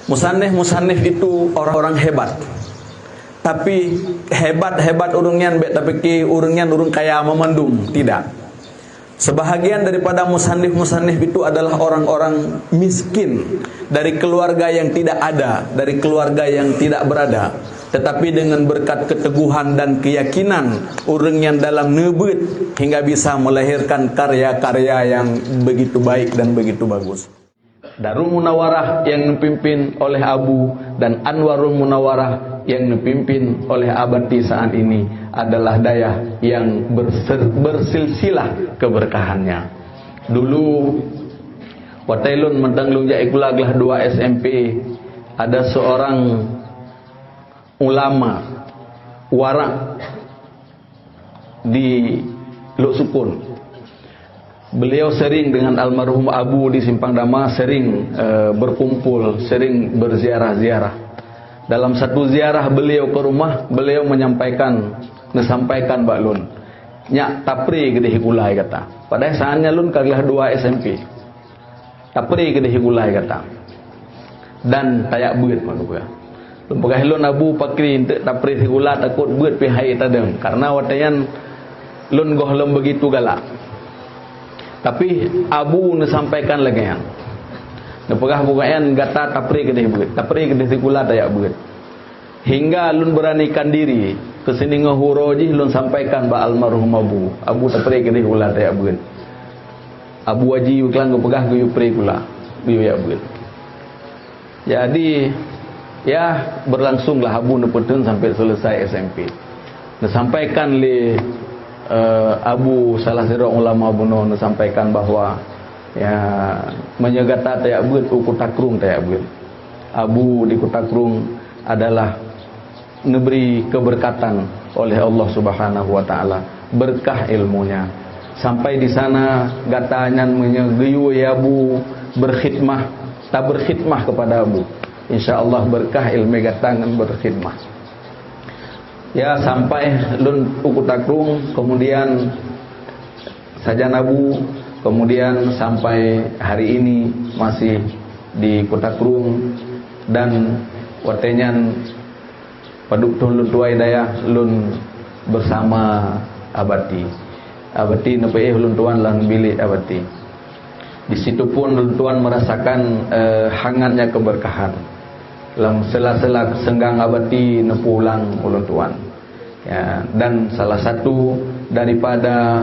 Musannif itu orang-orang hebat. Tapi hebat urungian tapi urungian urung kaya memandung, tidak. Sebahagian daripada musannif itu adalah orang-orang miskin, dari keluarga yang tidak ada, dari keluarga yang tidak berada. Tetapi dengan berkat keteguhan dan keyakinan urang yang dalam neubut hingga bisa melahirkan karya-karya yang begitu baik dan begitu bagus. Darul Munawarah yang dipimpin oleh Abu dan Anwarul Munawarah yang dipimpin oleh Abati saat ini adalah daya yang bersilsilah keberkahannya. Dulu watailun mendanglung ja ikulaglah 2 SMP, ada seorang ulama warak di Luk Sukun. Beliau sering dengan almarhum Abu di Simpang Dama sering berkumpul, sering berziarah-ziarah. Dalam satu ziarah beliau ke rumah, beliau menyampaikan Mbak Lun, nyak tapri gede hikulai kata. Padahal saatnya Lun kaglah 2 SMP. Tapri gede hikulai kata. Dan tayak buit manusia. Lun pegah Lun Abu pakri tapri hikula takut buit pihai tadeng karena watayan Lun gohlem begitu galak. Tapi Abu sampaikan lagi yang nepegah bukaan gata tapri gede buat, tapri gede sikula tayak buat. Hingga Lun beranikan diri kesini ngahuroji Lun sampaikan ba almarhum Abu tapri gede sikula tayak buat. Abu Haji uklang pegah guyu pri kula, guyu ya buat. Jadi ya berlangsunglah Abu nepetun sampai selesai SMP. Disampaikan li Abu salah seorang ulama buno sampaikan bahwa ya menyegata tayak buat Kutakrung tayak buat. Abu di Kutakrung adalah memberi keberkatan oleh Allah Subhanahu wa taala, berkah ilmunya. Sampai di sana gatanya menyegeyu ya Abu berkhidmah, tak berkhidmah kepada Abu. Insyaallah berkah ilmu gatangan berkhidmah. Ya sampai Lun Kutakrung, kemudian saja Abu, kemudian sampai hari ini masih di Kutakrung dan watenyan paduk Lun tuai daya Lun bersama Abati nepeh Lun tuan lan bilik Abati. Di situ pun Lun tuan merasakan hangatnya keberkahan. Dalam sela-sela senggang Abati nepulang Lun tuan. Ya, dan salah satu daripada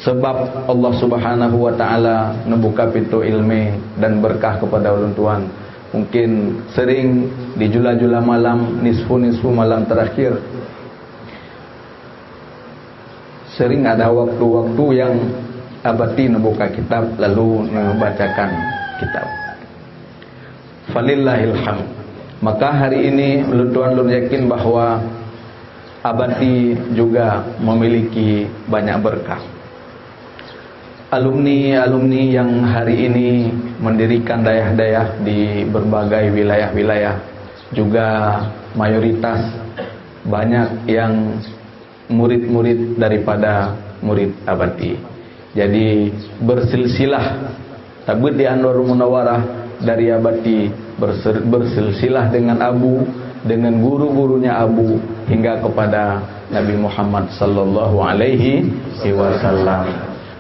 sebab Allah Subhanahu wa taala membuka pintu ilmu dan berkah kepada ulun tuan, mungkin sering di jula-jula malam, nisfu malam terakhir, sering ada waktu-waktu yang Abati membuka kitab lalu membacakan kitab. Falillahil hamd. Maka hari ini ulun tuan yakin bahwa Abati juga memiliki banyak berkah. Alumni yang hari ini mendirikan dayah-dayah di berbagai wilayah-wilayah juga mayoritas banyak yang murid-murid daripada murid Abati. Jadi bersilsilah tabut di Anwarul Munawarah dari Abati bersilsilah dengan Abu, dengan guru-gurunya Abu hingga kepada Nabi Muhammad sallallahu alaihi wasallam.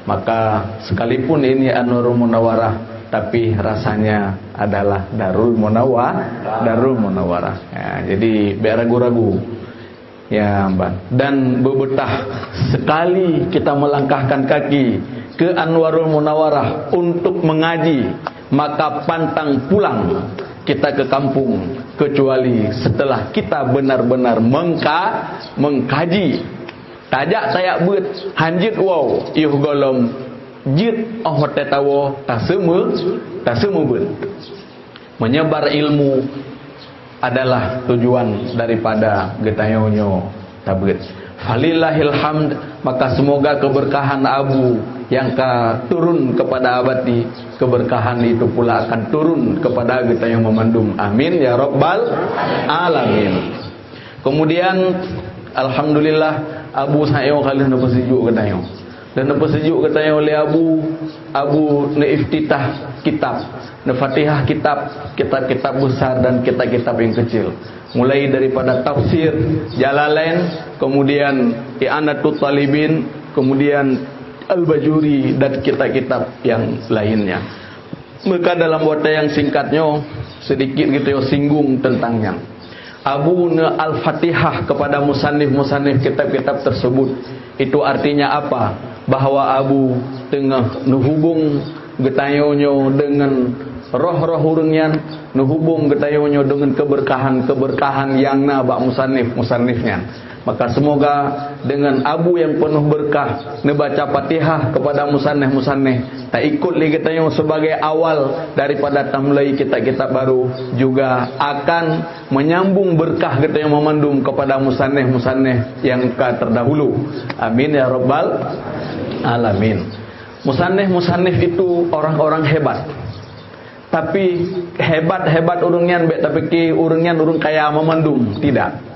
Maka sekalipun ini Anwarul Munawarah, tapi rasanya adalah Darul Munawarah. Ya, jadi biar ragu-ragu. Ya, Mbak. Dan bebetah sekali kita melangkahkan kaki ke Anwarul Munawarah untuk mengaji, maka pantang pulang kita ke kampung kecuali setelah kita benar-benar mengkaji. Tajak tayak beut hanjit wow iuh golom jit oh tetawo tasemu beut. Menyebar ilmu adalah tujuan daripada getayonyo tabut. Falillahil hamd. Maka semoga keberkahan Abu yang turun kepada Abati, keberkahan itu pula akan turun kepada kita yang memandum. Amin ya rabbal alamin. Kemudian alhamdulillah Abu sayo kalian dapat sejuk ke dayo. Dan apa sejuk katanya oleh Abu neiftitah kitab, Fatihah kitab besar dan kitab-kitab yang kecil. Mulai daripada tafsir Jalalain, kemudian I'anatut Talibin, kemudian Al-Bajuri dan kitab-kitab yang lainnya. Maka dalam wadah yang singkatnya sedikit gitu singgung tentangnya. Abu Al-Fatihah kepada musannif-musannif kitab-kitab tersebut, itu artinya apa? Bahwa Abu tengah nuhubung getayonyo dengan roh-roh urangnya, nuhubung getayonyo dengan keberkahan-keberkahan yang nabak musannif-musannifnya. Maka semoga dengan Abu yang penuh berkah nebaca Fatihah kepada musannif-musannif, tak ikut lagi kita sebagai awal daripada tamlai kitab-kitab baru, juga akan menyambung berkah kita yang memandum kepada musannif-musannif yang terdahulu. Amin ya rabbal alamin. Musannif-musannif itu orang-orang hebat. Tapi hebat urangnya, tapi urangnya urang kaya memandum, tidak.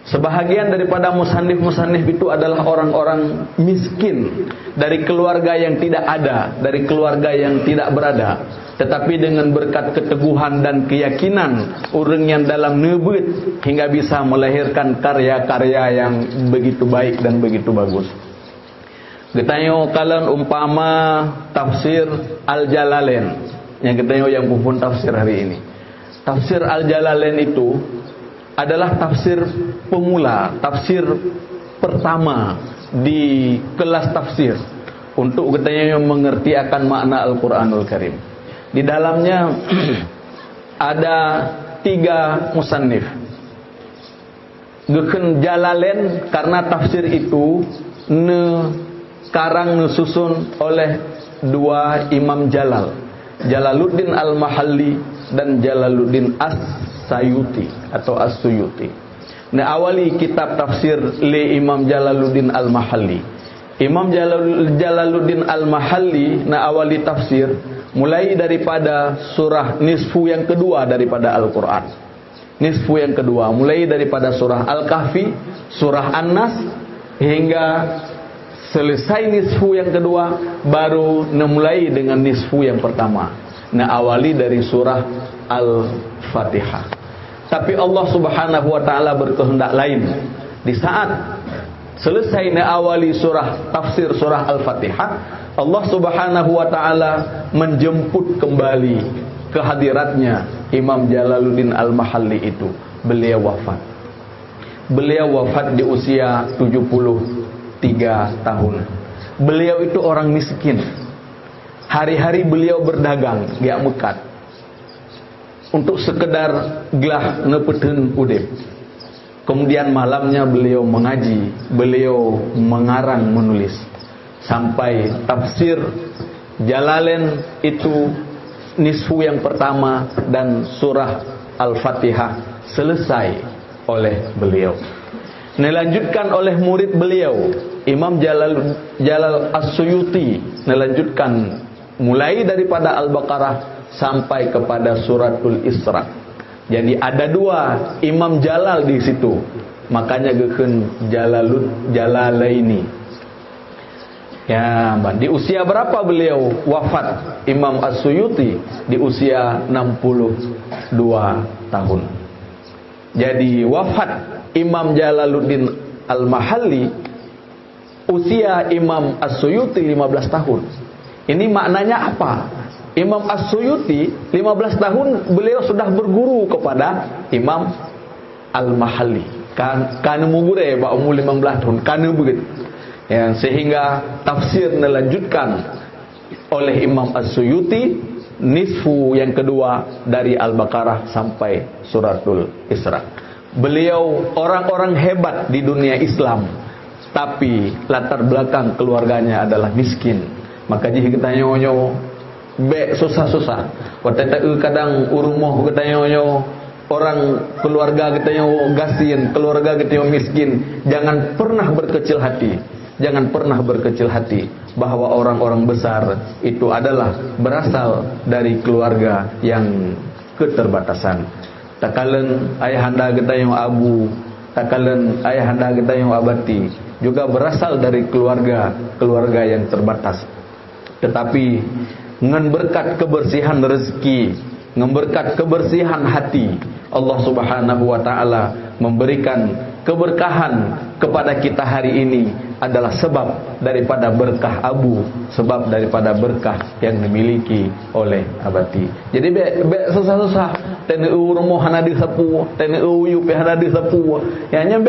Sebahagian daripada musannif-musannif itu adalah orang-orang miskin, dari keluarga yang tidak ada, dari keluarga yang tidak berada. Tetapi dengan berkat keteguhan dan keyakinan orang yang dalam nebut, hingga bisa melahirkan karya-karya yang begitu baik dan begitu bagus. Getanyo kalian umpama tafsir Al-Jalalain, yang getanyo yang pun tafsir hari ini. Tafsir Al-Jalalain itu adalah tafsir pemula, tafsir pertama di kelas tafsir untuk katanya yang mengerti akan makna Al-Quranul Karim. Di dalamnya ada 3 musannif. Geken Jalalain karena tafsir itu karang susun oleh 2 Imam Jalal, Jalaluddin Al-Mahalli dan Jalaluddin As-Sayuti atau As-Suyuti. Nah, awali kitab tafsir li Imam Jalaluddin Al-Mahalli. Imam Jalaluddin Al-Mahalli na awali tafsir mulai daripada surah nisfu yang kedua daripada Al-Quran. Nisfu yang kedua mulai daripada surah Al-Kahfi, surah An-Nas, hingga selesai nisfu yang kedua baru mulai dengan nisfu yang pertama. Nah, awali dari surah Al-Fatihah. Tapi Allah Subhanahu wa taala berkehendak lain. Di saat selesai awali tafsir surah Al-Fatihah, Allah Subhanahu wa taala menjemput kembali kehadiratnya Imam Jalaluddin Al-Mahalli itu. Beliau wafat. Beliau wafat di usia 73 tahun. Beliau itu orang miskin. Hari-hari beliau berdagang di Mekat untuk sekedar gelah nepeteun udip. Kemudian malamnya beliau mengaji, beliau mengarang menulis sampai tafsir Jalalain itu nisfu yang pertama dan surah Al-Fatihah selesai oleh beliau. Dilanjutkan oleh murid beliau Imam Jalal As-Suyuti, dilanjutkan mulai daripada Al-Baqarah sampai kepada suratul Isra. Jadi ada 2 Imam Jalal di situ. Makanya geken Jalalaini. Ya, di usia berapa beliau wafat? Imam As-Suyuti di usia 62 tahun. Jadi wafat Imam Jalaluddin Al-Mahalli usia Imam As-Suyuti 15 tahun. Ini maknanya apa? Imam As-Suyuti 15 tahun beliau sudah berguru kepada Imam Al-Mahalli. Kan mugure ba umur 15 tahun kan begitu. Ya, sehingga tafsir dilanjutkan oleh Imam As-Suyuti nisfu yang kedua dari Al-Baqarah sampai suratul Isra. Beliau orang-orang hebat di dunia Islam, tapi latar belakang keluarganya adalah miskin. Maka jika kita nyonyo be susah-susah, watata kadang urmoh kita nyonyo orang keluarga kita yang gasin, keluarga kita yang miskin, jangan pernah berkecil hati. Jangan pernah berkecil hati bahwa orang-orang besar itu adalah berasal dari keluarga yang keterbatasan. Takalen ayahanda kita yang abu, takalen ayahanda kita yang abati, juga berasal dari keluarga yang terbatas. Tetapi ngan berkat kebersihan rezeki, ngan berkat kebersihan hati, Allah Subhanahu wa taala memberikan keberkahan kepada kita hari ini adalah sebab daripada berkah Abu, sebab daripada berkah yang dimiliki oleh Abati. Jadi susah-susah TNU rumah hanadi sapu, TNU UP hanadi sapu. Hanya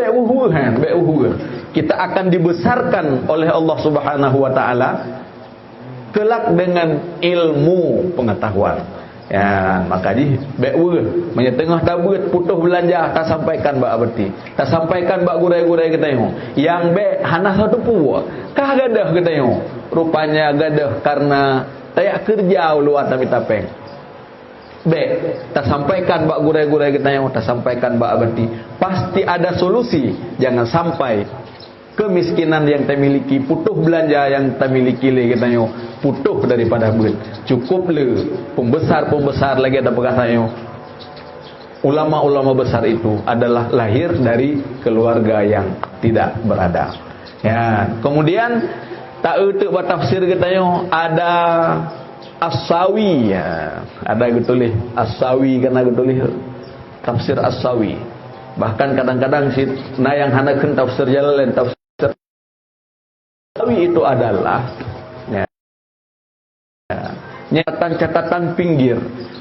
kita akan dibesarkan oleh Allah Subhanahu wa taala kelak dengan ilmu pengetahuan. Ya, maka di bewe menyetengah tabut putus belanja tak sampaikan bak abati, tak sampaikan bak gurai-gurai kita yo. Yang be hana satu puwa, kah gadah kita yo. Rupanya gadah karena tayak kerja luar tapi tapeng. Be tak sampaikan bak gurai-gurai kita yo, tak sampaikan bak abati. Pasti ada solusi, jangan sampai kemiskinan yang kita miliki, putus belanja yang kita miliki le kita yo, putus daripada buat. Cukup le pembesar-pembesar lagi ada perkataan yo. Ulama-ulama besar itu adalah lahir dari keluarga yang tidak berada. Ya, kemudian tak utuk tafsir kita yo ada As-Sawi ya. Ada getulih As-Sawi kana getulih tafsir As-Sawi. Bahkan kadang-kadang si na yang hanakeun tafsir Jalalain tafsir As-Sawi itu adalah catatan pinggir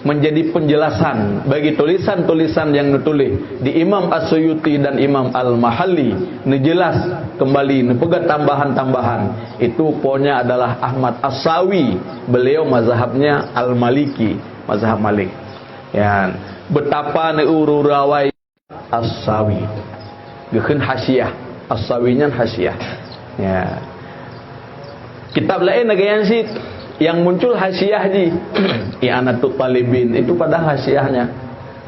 menjadi penjelasan bagi tulisan-tulisan yang ditulis di Imam As-Suyuti dan Imam Al-Mahalli. Nejelas kembali nepegat tambahan-tambahan. Itu pokoknya adalah Ahmad As-Sawi. Beliau mazhabnya Al-Maliki, mazhab Malik. Ya, betapa neururawai As-Sawi. Gekeun hasyiah, As-Sawinya hasyiah. Ya. Kitab lain nagayan sih yang muncul hasyiah ji I'anatul Talibin itu pada hasyiahnya.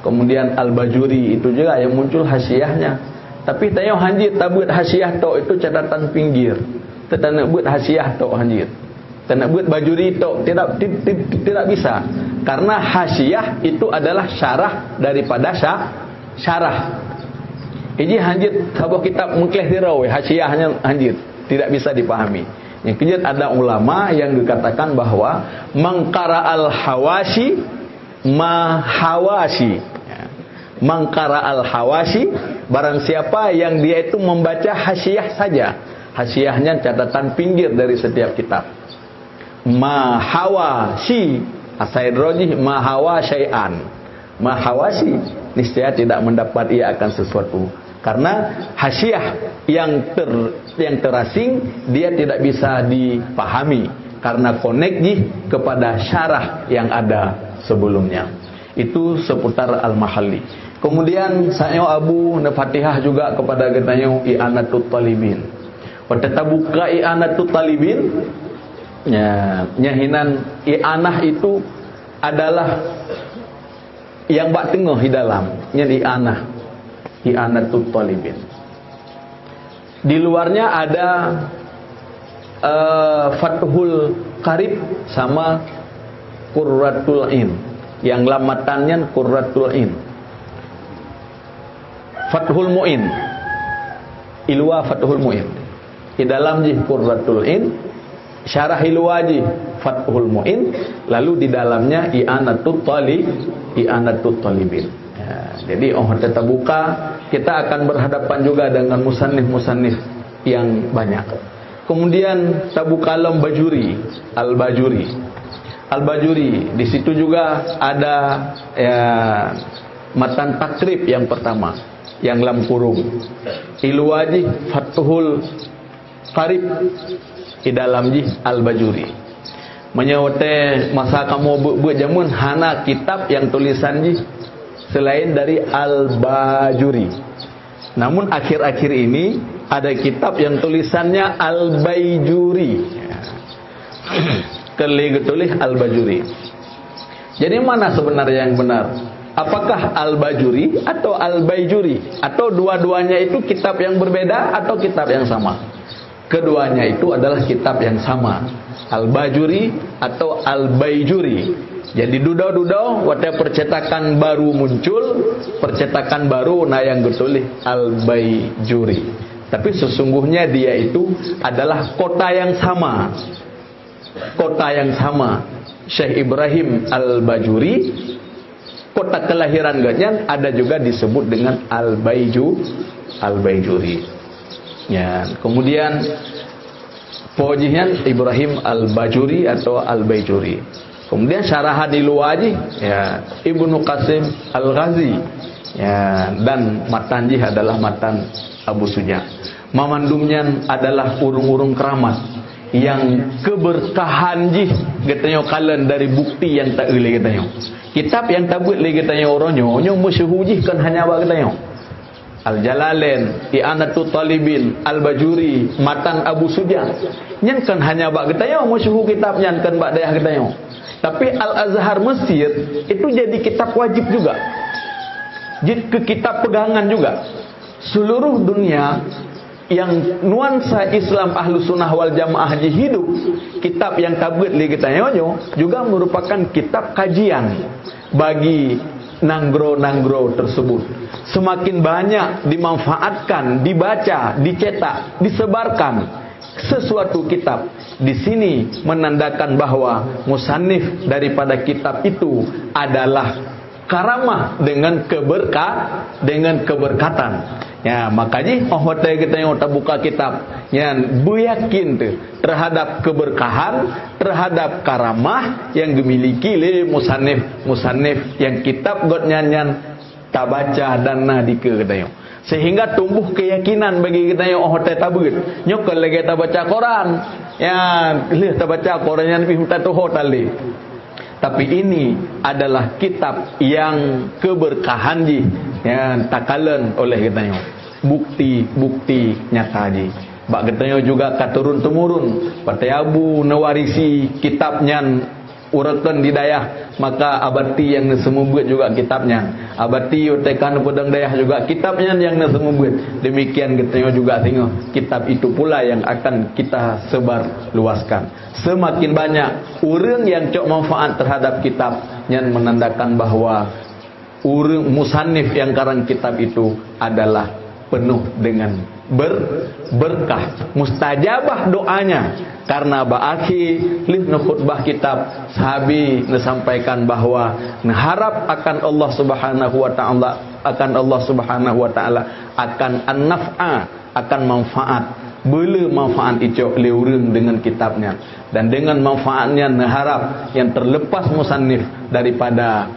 Kemudian Al-Bajuri itu juga yang muncul hasyiahnya. Tapi tayo hanjit tabut hasyiah tok itu catatan pinggir. Tetana buat hasyiah tok hanjit. Tetana buat Bajuri tok tidak bisa. Karena hasyiah itu adalah syarah daripada syarah. Ini hanjit sabah kitab mengkleh dirau hasyiahnya hanjit tidak bisa dipahami. Yang kemudian ada ulama yang dikatakan bahwa mangkara al-hawashi mahawashi. Mangkara al-hawashi, barang siapa yang dia itu membaca hasyiah saja. Hasyiahnya catatan pinggir dari setiap kitab. Mahawashi, asaidrojih mahawa syai'an. Mahawashi, niscaya tidak mendapat ia akan sesuatu. Karena hasyiah yang terasing dia tidak bisa dipahami karena konekji kepada syarah yang ada sebelumnya. Itu seputar Al-Mahalli. Kemudian saya Abu Fatihah juga kepada getanyo I'anatul Talibin. Pada tabuka I'anatul Talibin nyahinan i'anah itu adalah yang bak tengah di dalam i'anah. I'anatul Talibin. Di luarnya ada Fathul Qarib sama Qurratul Ain. Yang lamatannya Qurratul Ain. Fathul Mu'in. Ilwa Fathul Mu'in. Di dalam jih Qurratul Ain, syarah ilwa jih Fathul Mu'in, lalu di dalamnya I'anatul Talibin. Jadi kita buka, kita akan berhadapan juga dengan musannif-musannif yang banyak. Kemudian tabuka Al-Bajuri, Al-Bajuri. Di situ juga ada matan takrib yang pertama, yang lam kurung. Ilwaji Fathul Qarib di dalam jih Al-Bajuri. Menyawate masa kamu buat jamun hana kitab yang tulisan jih selain dari Al-Bajuri. Namun akhir-akhir ini ada kitab yang tulisannya Al-Baijuri. Tulis Al-Bajuri. Jadi mana sebenarnya yang benar? Apakah Al-Bajuri atau Al-Baijuri? Atau dua-duanya itu kitab yang berbeda atau kitab yang sama? Keduanya itu adalah kitab yang sama. Al-Bajuri atau Al-Baijuri. Jadi dudau-dudau waktu percetakan baru muncul, percetakan baru nah yang ditulis Al-Baijuri. Tapi sesungguhnya dia itu adalah kota yang sama. Kota yang sama. Syekh Ibrahim Al-Bajuri, kota kelahiran Ganyan ada juga disebut dengan Al-Baijuri. Ya, kemudian pojihnya Ibrahim Al-Bajuri atau Al-Baijuri. Kemudian syarahan di luar ya, Ibnu Qasim Al-Ghazi. Ya, dan matanji adalah matan Abu Suja. Mamandumnya adalah urung-urung keramat yang keberkahan jih katanya kalen dari bukti yang tak boleh katanya. Kitab yang tak boleh katanya orangnya, nyo masyhur jih kan hanya apa katanya. Al-Jalalain, I'anatul Talibin, Al-Bajuri, matan Abu Suja. Nyen kan hanya apa katanya masyhur kitabnya kan bak dayah katanya. Tapi Al-Azhar Mesir itu jadi kitab wajib juga. Jadi ke kitab pegangan juga. Seluruh dunia yang nuansa Islam Ahlu Sunnah wal Jamaah hidup, kitab yang tablet li kita juga merupakan kitab kajian bagi nanggro-nanggro tersebut. Semakin banyak dimanfaatkan, dibaca, dicetak, disebarkan sesuatu kitab, di sini menandakan bahwa musannif daripada kitab itu adalah karamah dengan keberkatan. Ya, makanya hotel kita yang buka kitab yang beryakin terhadap keberkahan, terhadap karamah yang dimiliki oleh musannif yang kitab god nyanyan tak baca dan nadika katanya. Sehingga tumbuh keyakinan bagi kita yang hotel tabut. Nyok kalau kita baca Quran, ya, kita baca Quran yang lebih minta tu hotel. Tapi ini adalah kitab yang keberkahan yang takalen oleh katanya. Bukti nyata bak katanya juga katurun temurun partai Abu nawarisi kitabnya uratan di dayah, maka abati yang semua buat juga kitabnya. Abati utekan pedang dayah juga kitabnya yang semua buat. Demikian katanya juga tengok kitab itu pula yang akan kita sebar luaskan. Semakin banyak orang yang cok manfaat terhadap kitab yang menandakan bahwa orang musannif yang karang kitab itu adalah penuh dengan berkah, mustajabah doanya. Karena ba'aki lih khutbah kitab sahabi sampaikan bahwa harap akan Allah Subhanahu wa taala, akan an-naf'a, akan manfaat. Bela manfaat itu leurung dengan kitabnya, dan dengan manfaatnya harap yang terlepas musannif daripada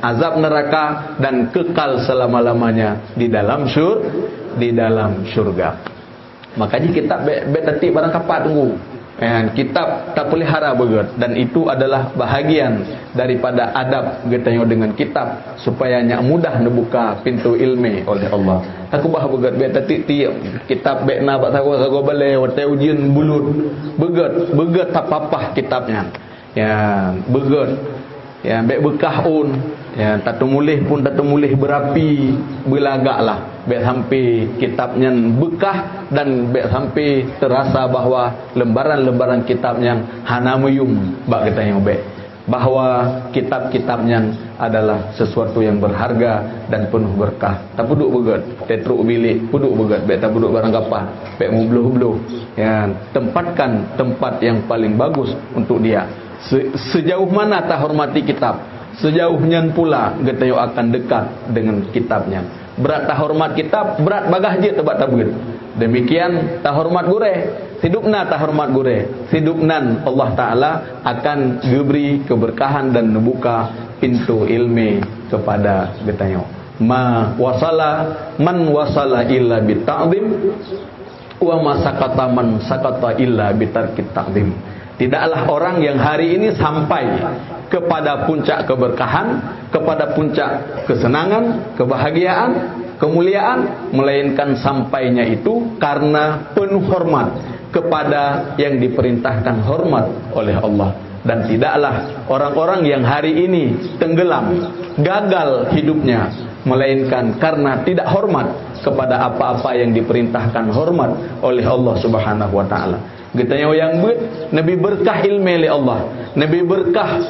azab neraka dan kekal selama-lamanya di dalam surga. Makanya kita betati barang kapat tunggu. Kitab tak pelihara begitu, dan itu adalah bahagian daripada adab kita dengan kitab supaya mudah membuka pintu ilmu oleh Allah. Aku bah begitu betati tiap kitab bekna bak sago balai hotel ujian bulut begitu tak papah kitabnya. Ya, begitu. Ya, bek bekah un, ya, tak temulih pun tak temulih berapi, belagaklah. Bek sampai kitabnya bekah dan bek sampai terasa bahwa lembaran-lembaran kitabnya hanamuyum bak kita yang bek. Bahwa kitab-kitabnya adalah sesuatu yang berharga dan penuh berkah. Tak puduk begat, tetruk bilik, puduk begat, bek tak puduk barang kapal, bek mubluh-bluh. Ya, tempatkan tempat yang paling bagus untuk dia. Sejauh mana tak hormati kitab, sejauhnya pula kita akan dekat dengan kitabnya. Berat tak hormat kitab, berat bagah je tebak tabir. Demikian tak hormat gure, hidupna tak hormat gure, hidupnan Allah Ta'ala akan diberi keberkahan dan membuka pintu ilmu kepada kita. Man wasala illa bita'zim, wa ma sakata man sakata illa bitarkit ta'zim. Tidaklah orang yang hari ini sampai kepada puncak keberkahan, kepada puncak kesenangan, kebahagiaan, kemuliaan, melainkan sampainya itu karena penuh hormat kepada yang diperintahkan hormat oleh Allah. Dan tidaklah orang-orang yang hari ini tenggelam, gagal hidupnya, melainkan karena tidak hormat kepada apa-apa yang diperintahkan hormat oleh Allah Subhanahu wa taala. Kita yang buat Nabi berkah ilmu oleh Allah, Nabi berkah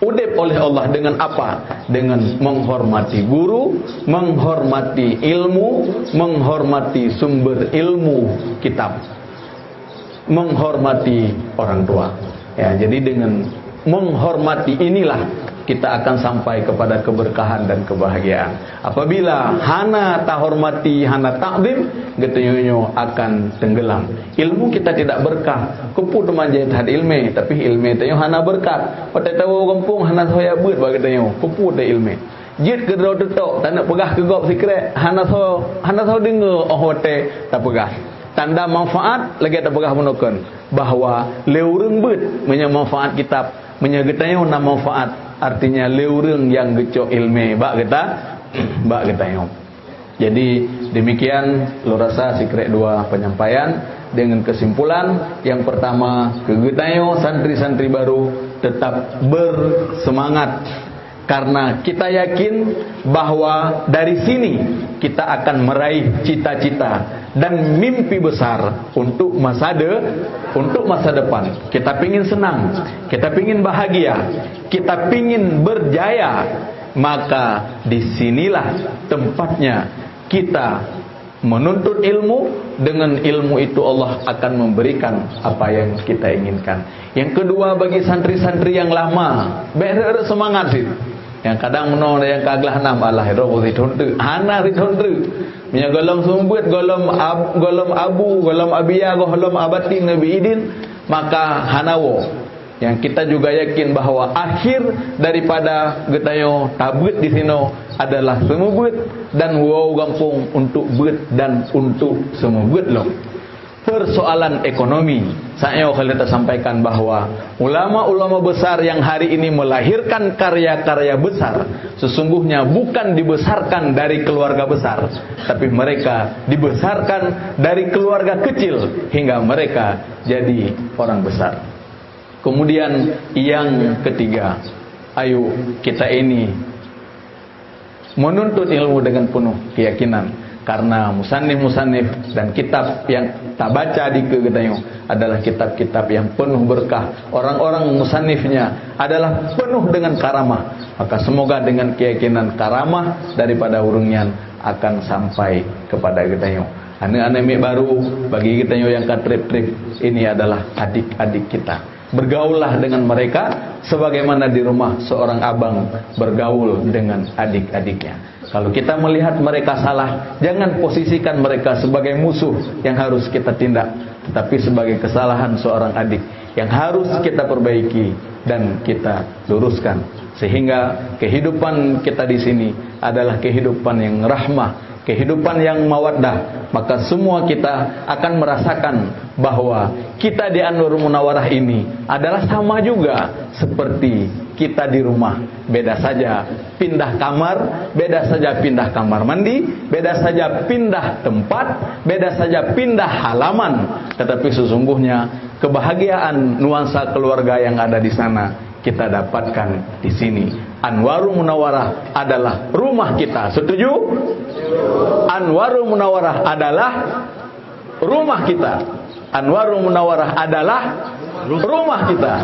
udip oleh Allah dengan apa? Dengan menghormati guru, menghormati ilmu, menghormati sumber ilmu kitab, menghormati orang tua. Ya, jadi dengan menghormati inilah kita akan sampai kepada keberkahan dan kebahagiaan. Apabila hana tak hormati, hana takdim, getuyunyo akan tenggelam. Ilmu kita tidak berkah. Kupu teman jahit had ilme, tapi ilme tayo hana berkat. Pada tahu kampung hana soya beut bagi tayo. Kupu de ilme. Jit ke dro tetok, tak nak pegah ke gop sikret. Hana so dengar oh hote tak pegah. Tanda manfaat lagi tak pegah menokon bahwa leureng beut menya manfaat kitab, menya getayo na manfaat. Artinya leureng yang gecok ilme bak kita yo. Jadi demikian lo rasa sikret dua penyampaian dengan kesimpulan yang pertama, kegetayo santri-santri baru tetap bersemangat karena kita yakin bahwa dari sini kita akan meraih cita-cita dan mimpi besar untuk masa depan. Kita pingin senang, kita pingin bahagia, kita pingin berjaya, maka disinilah tempatnya kita menuntut ilmu. Dengan ilmu itu Allah akan memberikan apa yang kita inginkan. Yang kedua, bagi santri-santri yang lama, bener semangat sih. Yang kadang menol yang kaglah nam Allah ro ridhontu hana ridhontu nya golong sumbut golom abu golom abiya golom abati nabi idin maka hanawo. Yang kita juga yakin bahwa akhir daripada getayo tabut di sino adalah semubut dan wow gampung untuk but dan untuk semubut loh. Persoalan ekonomi, saya kalau kita sampaikan bahwa ulama-ulama besar yang hari ini melahirkan karya-karya besar, sesungguhnya bukan dibesarkan dari keluarga besar, tapi mereka dibesarkan dari keluarga kecil hingga mereka jadi orang besar. Kemudian yang ketiga, ayo kita ini menuntut ilmu dengan penuh keyakinan. Karena musannif-musannif dan kitab yang tak baca di kegetayo adalah kitab-kitab yang penuh berkah. Orang-orang musannifnya adalah penuh dengan karamah. Maka semoga dengan keyakinan karamah daripada urungian akan sampai kepada getayo. Anak-anak baru bagi getayo yang katrip-trip ini adalah adik-adik kita. Bergaullah dengan mereka sebagaimana di rumah seorang abang bergaul dengan adik-adiknya. Kalau kita melihat mereka salah, jangan posisikan mereka sebagai musuh yang harus kita tindak, tetapi sebagai kesalahan seorang adik yang harus kita perbaiki dan kita luruskan, sehingga kehidupan kita di sini adalah kehidupan yang rahmah, kehidupan yang mawaddah. Maka semua kita akan merasakan bahwa kita di An-Nurul Munawwarah ini adalah sama juga seperti kita di rumah. Beda saja pindah kamar, beda saja pindah kamar mandi, beda saja pindah tempat, beda saja pindah halaman. Tetapi sesungguhnya kebahagiaan nuansa keluarga yang ada di sana kita dapatkan di sini. Anwarul Munawwarah adalah rumah kita. Setuju? Anwarul Munawwarah adalah rumah kita. Anwarul Munawwarah adalah rumah kita.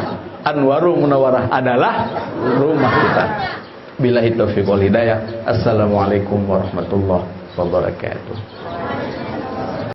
Anwarul Munawwarah adalah rumah kita. Billahi taufiq wal hidayah. Assalamualaikum warahmatullahi wabarakatuh.